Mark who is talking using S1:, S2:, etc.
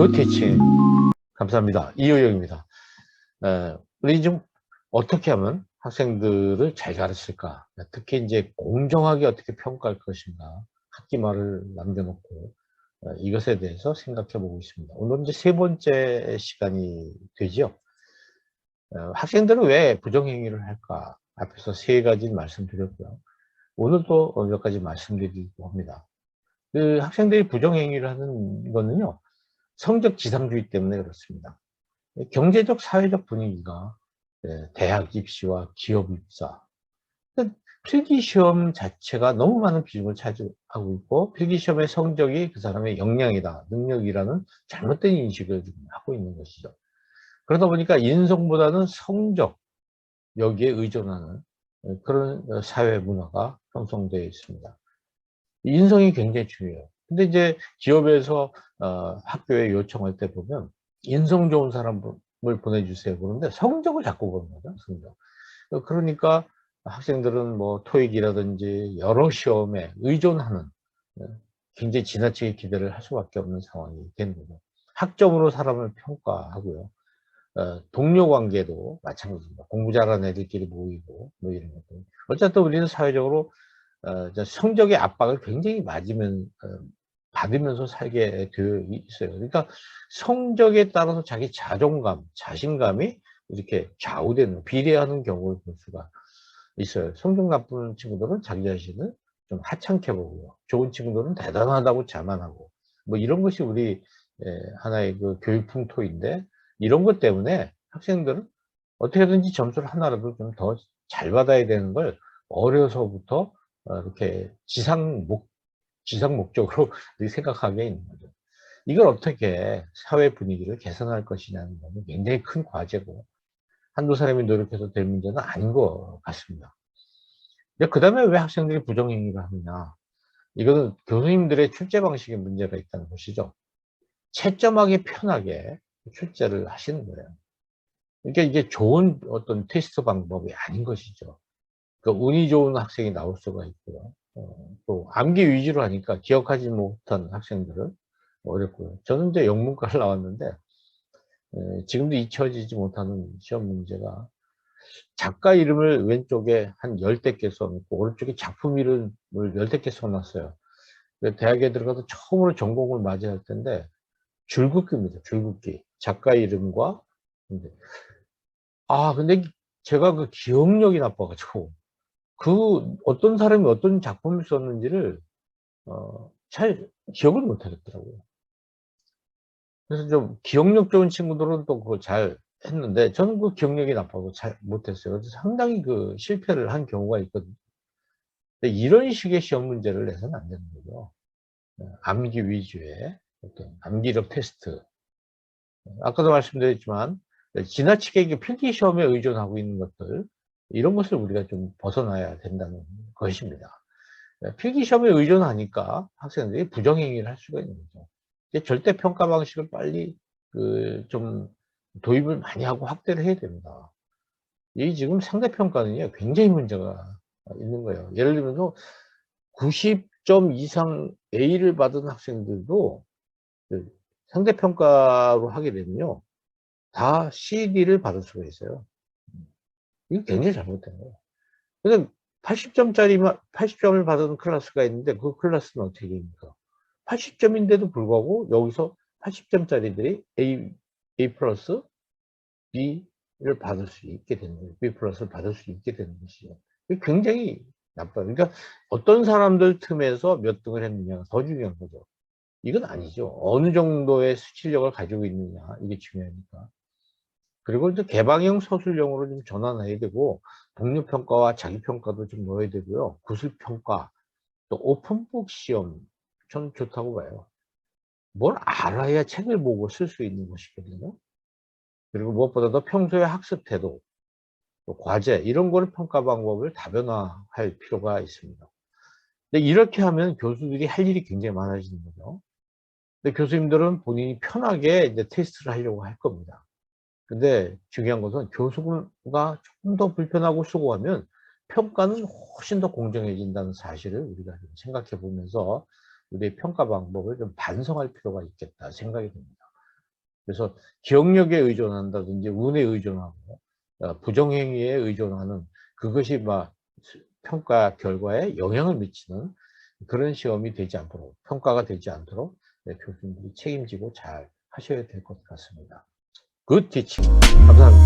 S1: 그 티칭 감사합니다. 이효영입니다. 우리 좀 어떻게 하면 학생들을 잘 가르칠까? 특히 이제 공정하게 어떻게 평가할 것인가? 학기 말을 남겨놓고 이것에 대해서 생각해 보고 있습니다. 오늘 이제 세 번째 시간이 되죠. 학생들은 왜 부정행위를 할까? 앞에서 세 가지 말씀드렸고요. 오늘도 몇 가지 말씀드리려고 합니다. 그 학생들이 부정행위를 하는 거는요, 성적 지상주의 때문에 그렇습니다. 경제적, 사회적 분위기가 대학 입시와 기업 입사, 필기시험 자체가 너무 많은 비중을 차지하고 있고, 필기시험의 성적이 그 사람의 역량이다, 능력이라는 잘못된 인식을 하고 있는 것이죠. 그러다 보니까 인성보다는 성적, 여기에 의존하는 그런 사회 문화가 형성되어 있습니다. 인성이 굉장히 중요해요. 근데 이제 기업에서 학교에 요청할 때 보면 인성 좋은 사람을 보내주세요 그러는데 성적을 자꾸 보는 거죠. 성적. 그러니까 학생들은 뭐 토익이라든지 여러 시험에 의존하는 굉장히 지나치게 기대를 할 수밖에 없는 상황이 되는 거죠. 학점으로 사람을 평가하고요. 동료 관계도 마찬가지입니다. 공부 잘하는 애들끼리 모이고 뭐 이런 것들. 어쨌든 우리는 사회적으로 성적의 압박을 굉장히 받으면서 살게 되어 있어요. 그러니까 성적에 따라서 자기 자존감, 자신감이 이렇게 좌우되는, 비례하는 경우를 볼 수가 있어요. 성적 나쁜 친구들은 자기 자신을 좀 하찮게 보고요. 좋은 친구들은 대단하다고 자만하고, 뭐 이런 것이 우리 하나의 그 교육 풍토인데, 이런 것 때문에 학생들은 어떻게든지 점수를 하나라도 좀 더 잘 받아야 되는 걸 어려서부터 이렇게 지상 목적으로 생각하게 있는 거죠. 이걸 어떻게 사회 분위기를 개선할 것이냐는 것은 굉장히 큰 과제고, 한두 사람이 노력해서 될 문제는 아닌 것 같습니다. 그 다음에 왜 학생들이 부정행위를 하느냐? 이거는 교수님들의 출제 방식에 문제가 있다는 것이죠. 채점하기 편하게 출제를 하시는 거예요. 그러니까 이게 좋은 어떤 테스트 방법이 아닌 것이죠. 그 운이 좋은 학생이 나올 수가 있고요. 또 암기 위주로 하니까 기억하지 못한 학생들은 어렵고요. 저는 이제 영문과를 나왔는데 지금도 잊혀지지 못하는 시험 문제가 작가 이름을 왼쪽에 한 10대 개 써놓고 오른쪽에 작품 이름을 10대 개 써놨어요. 대학에 들어가서 처음으로 전공을 맞이할 텐데 줄긋기입니다. 줄긋기. 작가 이름과 근데 제가 그 기억력이 나빠가지고 그 어떤 사람이 어떤 작품을 썼는지를 잘 기억을 못 하겠더라고요. 그래서 좀 기억력 좋은 친구들은 또 그걸 잘 했는데 저는 그 기억력이 나빠서 잘 못했어요. 그래서 상당히 그 실패를 한 경우가 있거든요. 근데 이런 식의 시험 문제를 내서는 안 되는 거죠. 암기 위주의 어떤 암기력 테스트. 아까도 말씀드렸지만 지나치게 이게 필기 시험에 의존하고 있는 것들, 이런 것을 우리가 좀 벗어나야 된다는 것입니다. 필기 시험에 의존하니까 학생들이 부정행위를 할 수가 있는 거죠. 절대 평가 방식을 빨리 좀 도입을 많이 하고 확대를 해야 됩니다. 이 지금 상대 평가는요 굉장히 문제가 있는 거예요. 예를 들면서 90점 이상 A를 받은 학생들도 상대 평가로 하게 되면요 다 CD를 받을 수가 있어요. 이거 굉장히 잘못된 거예요. 그래서 80점짜리만 80점을 받은 클래스가 있는데 그 클래스는 어떻게 됩니까? 80점인데도 불구하고 여기서 80점짜리들이 A 플러스 B를 받을 수 있게 되는 거예요. B 플러스를 받을 수 있게 되는 것이죠. 이게 굉장히 나빠요. 그러니까 어떤 사람들 틈에서 몇 등을 했느냐가 더 중요한 거죠. 이건 아니죠. 어느 정도의 수치력을 가지고 있느냐, 이게 중요하니까. 그리고 이제 개방형 서술형으로 좀 전환해야 되고, 동료평가와 자기평가도 좀 넣어야 되고요. 구술평가, 또 오픈북 시험, 저는 좋다고 봐요. 뭘 알아야 책을 보고 쓸 수 있는 것이거든요. 그리고 무엇보다도 평소에 학습 태도, 또 과제, 이런 거를 평가 방법을 다변화할 필요가 있습니다. 근데 이렇게 하면 교수들이 할 일이 굉장히 많아지는 거죠. 근데 교수님들은 본인이 편하게 이제 테스트를 하려고 할 겁니다. 근데 중요한 것은 교수가 조금 더 불편하고 수고하면 평가는 훨씬 더 공정해진다는 사실을 우리가 좀 생각해 보면서 우리의 평가 방법을 좀 반성할 필요가 있겠다 생각이 듭니다. 그래서 기억력에 의존한다든지 운에 의존하고 부정행위에 의존하는 그것이 막 평가 결과에 영향을 미치는 그런 시험이 되지 않도록, 평가가 되지 않도록 교수님들이 책임지고 잘 하셔야 될 것 같습니다. 굿 티칭. 감사합니다.